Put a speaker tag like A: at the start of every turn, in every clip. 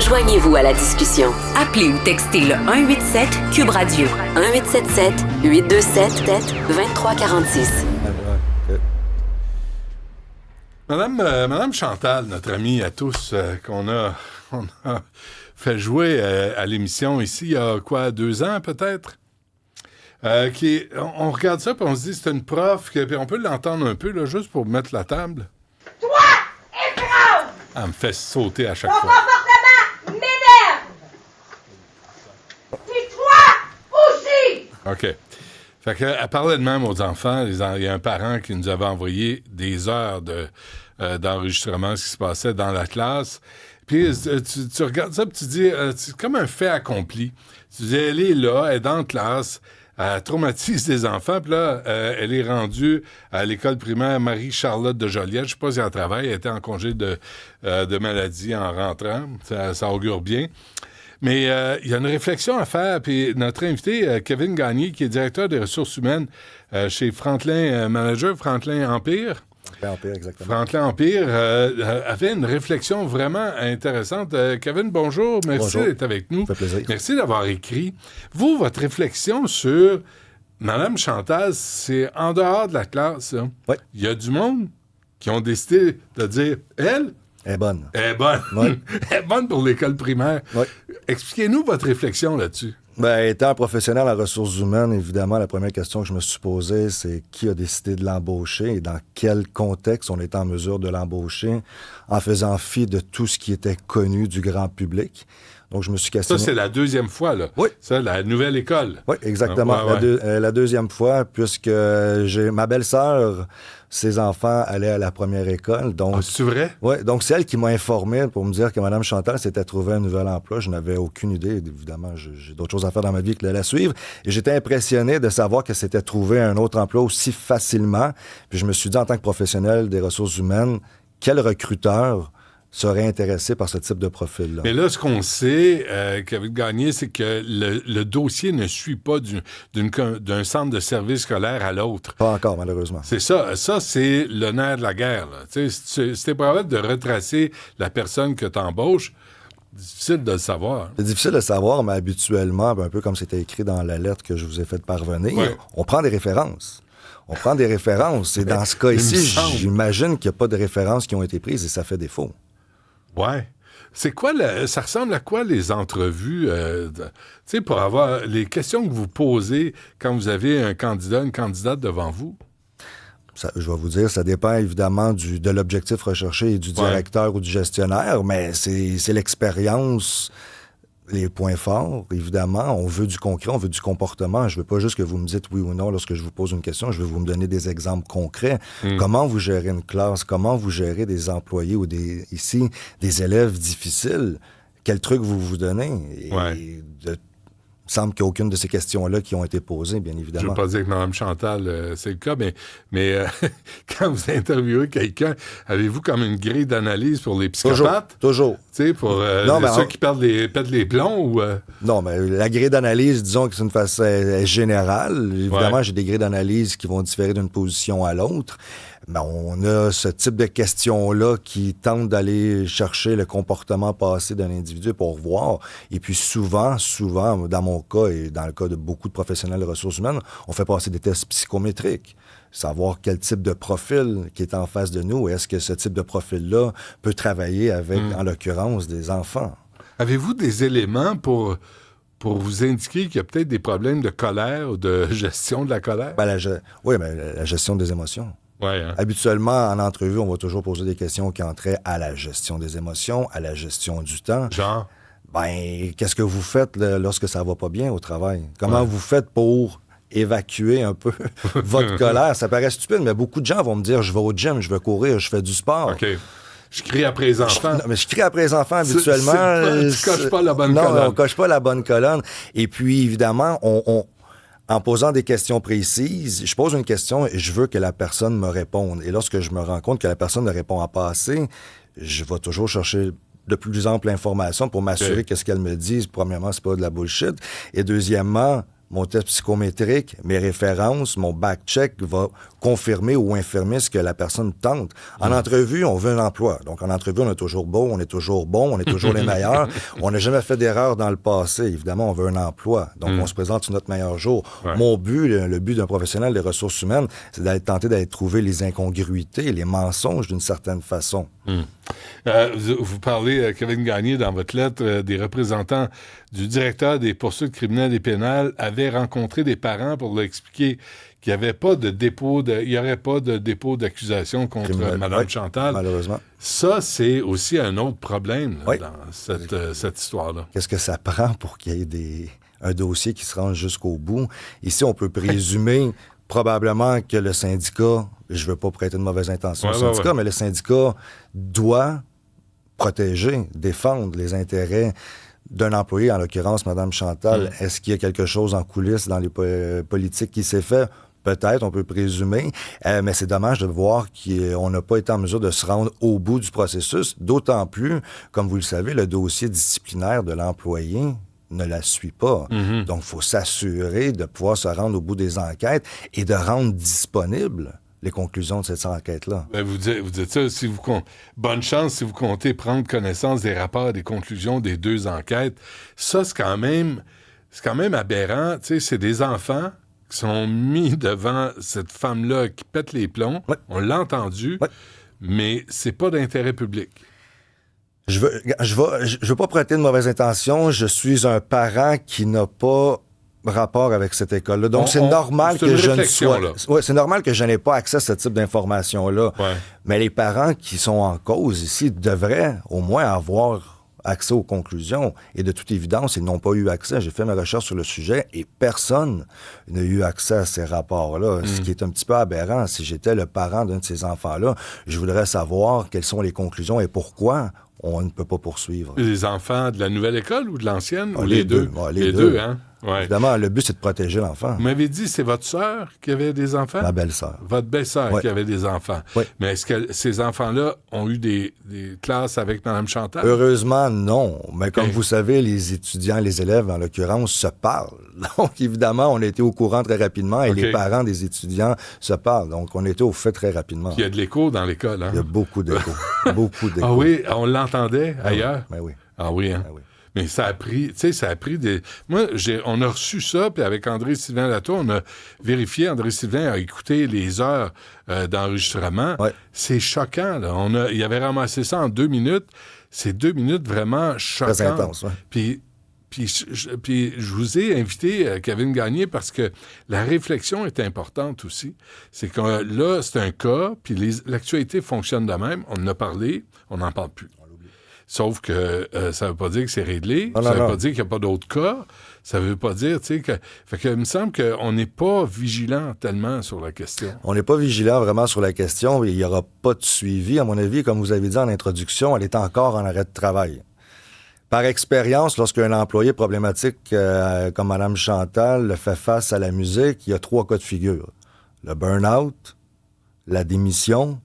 A: Joignez-vous à la discussion.
B: Appelez ou textez le 187 Cube Radio.
A: 1877-827-2346.
C: Madame Chantal, notre amie à tous, on a fait jouer à l'émission ici il y a 2 ans peut-être? On regarde ça et on se dit c'est une prof, puis on peut l'entendre un peu là, juste pour mettre la table.
D: Toi, étrange!
C: Elle me fait sauter à chaque
D: Ton
C: fois.
D: comportement m'énerve! Puis toi aussi!
C: OK. Fait qu'elle parlait de même aux enfants. Il y a un parent qui nous avait envoyé des heures d'enregistrement, ce qui se passait dans la classe. Puis tu regardes ça et tu dis, c'est comme un fait accompli. Tu dis, elle est là, elle est dans la classe, elle traumatise des enfants, puis là, elle est rendue à l'école primaire Marie-Charlotte de Joliette. Je sais pas si elle travaille, elle était en congé de maladie en rentrant. Ça augure bien. Mais il y a une réflexion à faire, puis notre invité, Kevin Gagné, qui est directeur des ressources humaines chez Franklin Manager, Franklin Empire.
E: Empire, exactement.
C: Franklin Empire avait une réflexion vraiment intéressante. Kevin, bonjour. Merci d'être avec nous.
E: Ça fait plaisir.
C: Merci d'avoir écrit. Vous, votre réflexion sur Madame Chantal, c'est en dehors de la classe. Hein?
E: Oui.
C: Il y a du monde qui ont décidé de dire, elle
E: est bonne.
C: Elle est bonne.
E: Oui.
C: Elle est bonne pour l'école primaire.
E: Oui.
C: Expliquez-nous votre réflexion là-dessus.
E: Ben, étant professionnel en ressources humaines, évidemment, la première question que je me suis posée, c'est qui a décidé de l'embaucher et dans quel contexte on est en mesure de l'embaucher en faisant fi de tout ce qui était connu du grand public. Donc, je me suis questionné.
C: Ça, c'est la deuxième fois, là.
E: Oui.
C: Ça, la nouvelle école.
E: Oui, exactement.
C: Ouais.
E: La deuxième fois, puisque j'ai ma belle-sœur, ses enfants allaient à la première école. Donc,
C: c'est vrai?
E: Oui, donc c'est elle qui m'a informé pour me dire que Mme Chantal s'était trouvé un nouvel emploi. Je n'avais aucune idée. Évidemment, j'ai d'autres choses à faire dans ma vie que de la suivre. Et j'étais impressionné de savoir qu'elle s'était trouvé un autre emploi aussi facilement. Puis je me suis dit, en tant que professionnel des ressources humaines, quel recruteur serait intéressé par ce type de profil-là.
C: Mais là, ce qu'on sait, Kevin Gagné, c'est que le dossier ne suit pas d'un centre de service scolaire à l'autre.
E: Pas encore, malheureusement.
C: C'est ça. Ça, c'est le nerf de la guerre. Si t'es pas capable de retracer la personne que t'embauches, difficile de le savoir.
E: C'est difficile de savoir, mais habituellement, un peu comme c'était écrit dans la lettre que je vous ai faite parvenir, on prend des références. On prend des références. Et dans ce cas ici, j'imagine qu'il n'y a pas de références qui ont été prises et ça fait défaut.
C: Ouais. C'est quoi, ça ressemble à quoi les entrevues, tu sais, pour avoir les questions que vous posez quand vous avez un candidat, une candidate devant vous?
E: Ça, je vais vous dire, ça dépend évidemment de l'objectif recherché et du directeur ou du gestionnaire, mais c'est l'expérience, les points forts, évidemment. On veut du concret, on veut du comportement. Je veux pas juste que vous me dites oui ou non lorsque je vous pose une question. Je veux vous me donner des exemples concrets. Comment vous gérez une classe? Comment vous gérez des employés ou des élèves difficiles? Quel truc vous donnez? Il semble qu'il n'y a aucune de ces questions-là qui ont été posées, bien évidemment.
C: Je ne veux pas dire que Mme Chantal, c'est le cas, mais quand vous interviewez quelqu'un, avez-vous comme une grille d'analyse pour les psychopathes?
E: Toujours.
C: Tu sais, pour ceux qui pètent les plombs ou...
E: Non, mais la grille d'analyse, disons que c'est une façon générale. Évidemment, j'ai des grilles d'analyse qui vont différer d'une position à l'autre. Mais on a ce type de questions-là qui tentent d'aller chercher le comportement passé d'un individu pour voir. Et puis souvent, dans mon cas et dans le cas de beaucoup de professionnels de ressources humaines, on fait passer des tests psychométriques. Savoir quel type de profil qui est en face de nous. Est-ce que ce type de profil-là peut travailler avec, en l'occurrence, des enfants? Avez-vous
C: des éléments pour vous indiquer qu'il y a peut-être des problèmes de colère ou de gestion de la colère?
E: Oui, mais la gestion des émotions.
C: Ouais, hein?
E: Habituellement, en entrevue, on va toujours poser des questions qui ont trait à la gestion des émotions, à la gestion du temps.
C: Genre?
E: Qu'est-ce que vous faites lorsque ça va pas bien au travail? Comment vous faites pour évacuer un peu votre colère? Ça paraît stupide, mais beaucoup de gens vont me dire, je vais au gym, je vais courir, je fais du sport.
C: OK. Je crie après les enfants.
E: Je crie après les enfants habituellement.
C: Tu coches pas la bonne colonne.
E: Non, on coche pas la bonne colonne. Et puis, évidemment, en posant des questions précises, je pose une question et je veux que la personne me réponde. Et lorsque je me rends compte que la personne ne répond pas assez, je vais toujours chercher de plus amples informations pour m'assurer que ce qu'elle me dit, premièrement, c'est pas de la bullshit. Et deuxièmement, mon test psychométrique, mes références, mon back-check va confirmer ou infirmer ce que la personne tente. En entrevue, on veut un emploi. Donc, en entrevue, on est toujours beau, on est toujours bon, on est toujours les meilleurs. On n'a jamais fait d'erreur dans le passé. Évidemment, on veut un emploi. Donc, on se présente sur notre meilleur jour.
C: Ouais.
E: Mon but, le but d'un professionnel des ressources humaines, c'est d'aller tenter d'aller trouver les incongruités, les mensonges d'une certaine façon.
C: Vous parlez, Kevin Gagné, dans votre lettre, des représentants du directeur des poursuites criminelles et pénales avaient rencontré des parents pour leur expliquer qu'il n'y avait pas de dépôt, il n'y aurait pas de dépôt d'accusation contre Mme Chantal.
E: Malheureusement.
C: Ça, c'est aussi un autre problème là,
E: Oui.
C: dans cette histoire-là.
E: Qu'est-ce que ça prend pour qu'il y ait un dossier qui se rende jusqu'au bout? Ici, on peut présumer probablement que le syndicat, je ne veux pas prêter de mauvaise intention au syndicat, mais le syndicat doit protéger, défendre les intérêts d'un employé, en l'occurrence Mme Chantal. Est-ce qu'il y a quelque chose en coulisses dans les politiques qui s'est fait? Peut-être, on peut présumer, mais c'est dommage de voir qu'on n'a pas été en mesure de se rendre au bout du processus, d'autant plus, comme vous le savez, le dossier disciplinaire de l'employé ne la suit pas. Donc, il faut s'assurer de pouvoir se rendre au bout des enquêtes et de rendre disponibles les conclusions de cette enquête-là.
C: Ben, vous dites ça, bonne chance si vous comptez prendre connaissance des rapports et des conclusions des deux enquêtes. Ça, c'est quand même aberrant. Tu sais, c'est des enfants qui sont mis devant cette femme-là qui pète les plombs. Ouais. On l'a entendu, mais c'est pas d'intérêt public.
E: Je veux pas prêter de mauvaises intentions. Je suis un parent qui n'a pas rapport avec cette école-là. Donc, c'est normal que je ne sois... Ouais, c'est normal que je n'ai pas accès à ce type d'informations-là. Ouais. Mais les parents qui sont en cause ici devraient au moins avoir accès aux conclusions. Et de toute évidence, ils n'ont pas eu accès. J'ai fait mes recherches sur le sujet et personne n'a eu accès à ces rapports-là. Ce qui est un petit peu aberrant. Si j'étais le parent d'un de ces enfants-là, je voudrais savoir quelles sont les conclusions et pourquoi on ne peut pas poursuivre.
C: Les enfants de la nouvelle école ou de l'ancienne?
E: Ah,
C: ou les deux?
E: Les deux,
C: hein? Ouais.
E: Évidemment, le but, c'est de protéger l'enfant.
C: Vous m'avez dit, c'est votre sœur qui avait des enfants?
E: Ma belle-sœur.
C: Votre belle-sœur qui avait des enfants.
E: Oui.
C: Mais est-ce que ces enfants-là ont eu des classes avec Mme Chantal?
E: Heureusement, non. Mais comme vous savez, les étudiants, les élèves, en l'occurrence, se parlent. Donc, évidemment, on a été au courant très rapidement et les parents des étudiants se parlent. Donc, on était au fait très rapidement.
C: Puis il y a de l'écho dans l'école, hein?
E: Il y a beaucoup d'écho. Beaucoup d'écho.
C: Ah oui? On l'entendait ailleurs?
E: Ben oui.
C: Ah oui, hein?
E: Ben oui.
C: Mais ça a pris des... Moi, on a reçu ça, puis avec André-Sylvain Latour, on a vérifié, André-Sylvain a écouté les heures d'enregistrement. Ouais. C'est choquant, là. Il avait ramassé ça en 2 minutes. C'est 2 minutes vraiment choquantes.
E: Très intense, ouais.
C: Puis je vous ai invité, Kevin Gagné, parce que la réflexion est importante aussi. C'est que là, c'est un cas, puis l'actualité fonctionne de même. On en a parlé, on n'en parle plus. Sauf que ça veut pas dire que c'est réglé, ça veut pas dire qu'il n'y a pas d'autres cas, ça veut pas dire, tu sais, que... Fait que il me semble qu'on n'est pas vigilant tellement sur la question.
E: On n'est pas vigilant vraiment sur la question, il n'y aura pas de suivi. À mon avis, comme vous avez dit en introduction, elle est encore en arrêt de travail. Par expérience, lorsqu'un employé problématique comme Mme Chantal fait face à la musique, il y a 3 cas de figure. Le burn-out, la démission,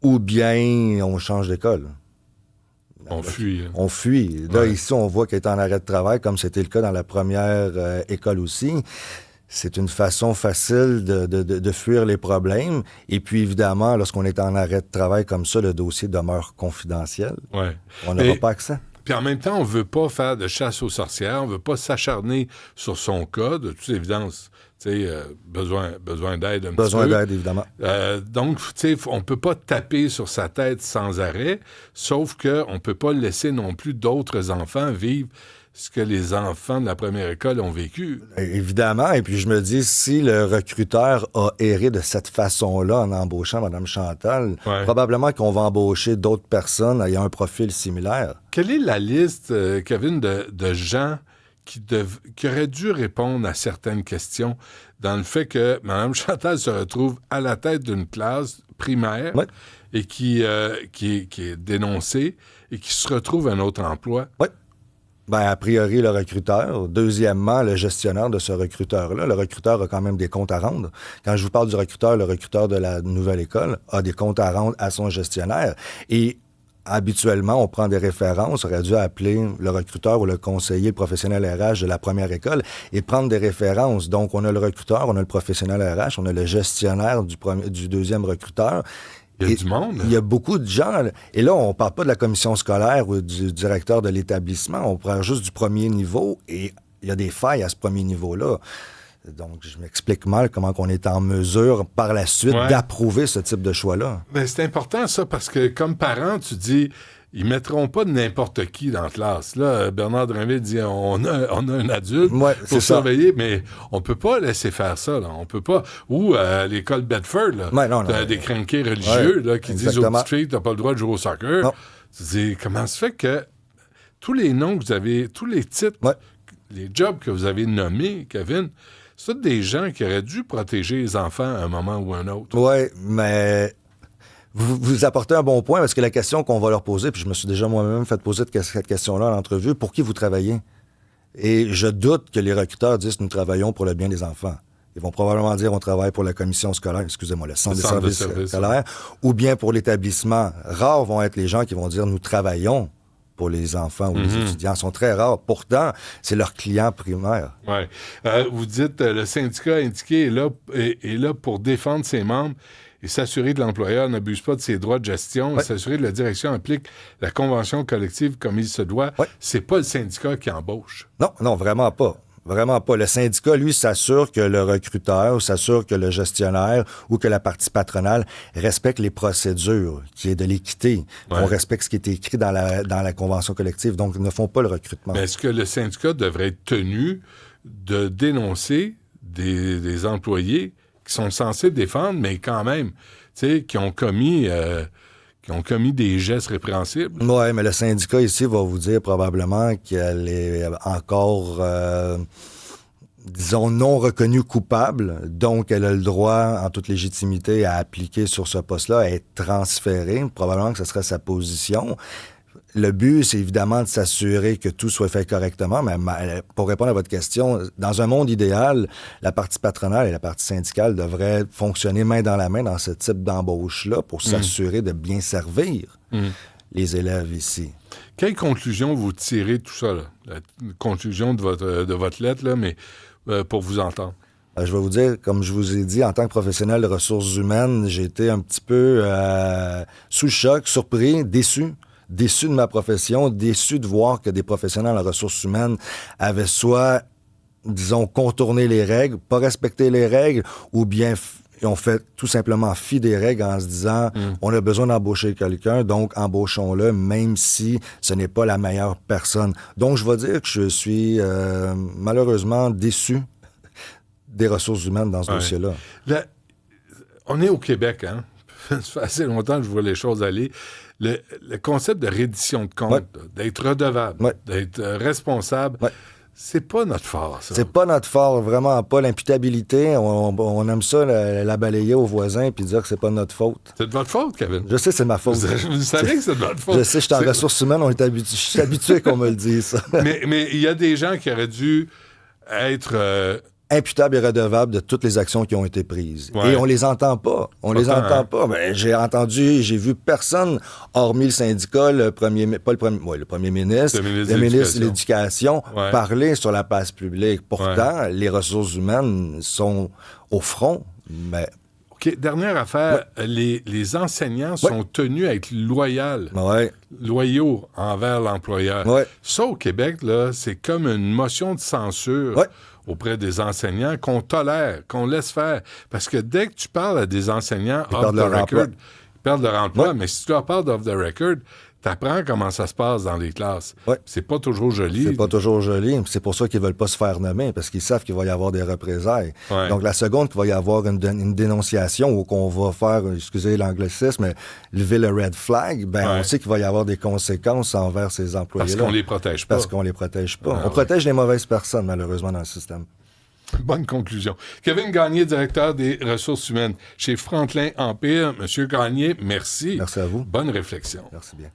E: ou bien on change d'école.
C: On fuit.
E: On fuit. Là, ici, on voit qu'elle est en arrêt de travail, comme c'était le cas dans la première école aussi. C'est une façon facile de fuir les problèmes. Et puis, évidemment, lorsqu'on est en arrêt de travail comme ça, le dossier demeure confidentiel.
C: Ouais.
E: On n'aura pas accès.
C: Puis en même temps, on ne veut pas faire de chasse aux sorcières, on ne veut pas s'acharner sur son cas, de toute évidence. Tu sais, besoin d'aide un petit peu.
E: Besoin d'aide, évidemment.
C: Donc, tu sais, on ne peut pas taper sur sa tête sans arrêt, sauf qu'on ne peut pas laisser non plus d'autres enfants vivre ce que les enfants de la première école ont vécu.
E: Évidemment, et puis je me dis, si le recruteur a erré de cette façon-là en embauchant Mme Chantal, probablement qu'on va embaucher d'autres personnes ayant un profil similaire.
C: Quelle est la liste, Kevin, de gens qui auraient dû répondre à certaines questions dans le fait que Mme Chantal se retrouve à la tête d'une classe primaire et qui est dénoncée et qui se retrouve un autre emploi?
E: Oui. Ben, a priori, le recruteur. Deuxièmement, le gestionnaire de ce recruteur-là. Le recruteur a quand même des comptes à rendre. Quand je vous parle du recruteur, le recruteur de la nouvelle école a des comptes à rendre à son gestionnaire. Et habituellement, on prend des références. On aurait dû appeler le recruteur ou le conseiller, le professionnel RH de la première école et prendre des références. Donc, on a le recruteur, on a le professionnel RH, on a le gestionnaire du deuxième recruteur.
C: Il y a du monde.
E: Il y a beaucoup de gens. Et là, on ne parle pas de la commission scolaire ou du directeur de l'établissement. On parle juste du premier niveau et il y a des failles à ce premier niveau-là. Donc, je m'explique mal comment on est en mesure, par la suite, d'approuver ce type de choix-là.
C: Ben, c'est important, ça, parce que comme parent, tu dis, ils ne mettront pas n'importe qui dans la classe. Là, Bernard Drinville dit, on a un adulte pour surveiller, mais on ne peut pas laisser faire ça. Là. On peut pas. Ou à l'école Bedford, t'as des crinqués religieux qui disent aux petites filles, tu n'as pas le droit de jouer au soccer. Non. Tu dis, comment se fait que tous les noms que vous avez, tous les titres, les jobs que vous avez nommés, Kevin, c'est des gens qui auraient dû protéger les enfants à un moment ou un autre.
E: Oui, mais vous apportez un bon point parce que la question qu'on va leur poser, puis je me suis déjà moi-même fait poser cette question-là en entrevue, pour qui vous travaillez? Et je doute que les recruteurs disent nous travaillons pour le bien des enfants. Ils vont probablement dire on travaille pour la commission scolaire, le centre de services scolaires, ou bien pour l'établissement. Rares vont être les gens qui vont dire nous travaillons pour les enfants ou les étudiants. Ils sont très rares. Pourtant, c'est leur client primaire.
C: Oui. Vous dites, le syndicat indiqué est là pour défendre ses membres et s'assurer que l'employeur n'abuse pas de ses droits de gestion et s'assurer que la direction applique la convention collective comme il se doit. C'est pas le syndicat qui embauche.
E: Non, vraiment pas. Vraiment pas. Le syndicat, lui, s'assure que le recruteur, s'assure que le gestionnaire ou que la partie patronale respecte les procédures, qu'il y ait de l'équité, qu'on respecte ce qui est écrit dans la convention collective. Donc, ils ne font pas le recrutement.
C: Mais est-ce que le syndicat devrait être tenu de dénoncer des employés qui sont censés défendre, mais quand même, tu sais, qui ont commis des gestes répréhensibles?
E: Oui, mais le syndicat ici va vous dire probablement qu'elle est encore, disons, non reconnue coupable. Donc, elle a le droit, en toute légitimité, à appliquer sur ce poste-là, à être transférée. Probablement que ce serait sa position. Le but, c'est évidemment de s'assurer que tout soit fait correctement, mais pour répondre à votre question, dans un monde idéal, la partie patronale et la partie syndicale devraient fonctionner main dans la main dans ce type d'embauche-là pour s'assurer de bien servir les élèves ici.
C: Quelle conclusion vous tirez de tout ça, là? La conclusion de votre lettre, là, mais pour vous entendre?
E: Je vais vous dire, comme je vous ai dit, en tant que professionnel de ressources humaines, j'ai été un petit peu sous le choc, surpris, déçu de ma profession, déçu de voir que des professionnels en ressources humaines avaient soit, disons, contourné les règles, pas respecté les règles, ou bien ont fait tout simplement fi des règles en se disant on a besoin d'embaucher quelqu'un, donc embauchons-le, même si ce n'est pas la meilleure personne. Donc, je vais dire que je suis malheureusement déçu des ressources humaines dans ce dossier-là.
C: On est au Québec, hein? Ça fait assez longtemps que je vois les choses aller. Le concept de reddition de compte, d'être redevable, d'être responsable, c'est pas notre fort, ça.
E: C'est pas notre fort, vraiment pas. L'imputabilité, on aime ça, la balayer aux voisins puis dire que c'est pas de notre faute.
C: C'est de votre faute, Kevin.
E: Je sais, c'est de ma faute.
C: Vous savez que c'est de votre faute.
E: Je sais, je suis en ressources humaines, je suis habitué qu'on me le dise, ça.
C: Mais il y a des gens qui auraient dû être...
E: imputables et redevables de toutes les actions qui ont été prises. Et on les entend pas. Ben, j'ai vu personne, hormis le syndicat, le premier ministre, le ministre de l'Éducation, parler sur la place publique. Pourtant, les ressources humaines sont au front, mais...
C: OK, dernière affaire, les enseignants sont tenus à être loyaux envers l'employeur. Ça, au Québec, là, c'est comme une motion de censure auprès des enseignants qu'on tolère, qu'on laisse faire. Parce que dès que tu parles à des enseignants off the record, ils perdent leur emploi, mais si tu leur parles off the record, t'apprends comment ça se passe dans les classes. C'est pas toujours joli.
E: C'est pas toujours joli. C'est pour ça qu'ils veulent pas se faire nommer, parce qu'ils savent qu'il va y avoir des représailles. Donc, la seconde qu'il va y avoir une dénonciation ou qu'on va faire, excusez l'anglicisme, mais lever le red flag, on sait qu'il va y avoir des conséquences envers ces employés-là.
C: Parce qu'on les protège pas.
E: Parce qu'on les protège pas. On protège les mauvaises personnes, malheureusement, dans le système.
C: Bonne conclusion. Kevin Gagné, directeur des ressources humaines chez Franklin Empire. Monsieur Gagné, merci.
E: Merci à vous.
C: Bonne réflexion.
E: Merci bien.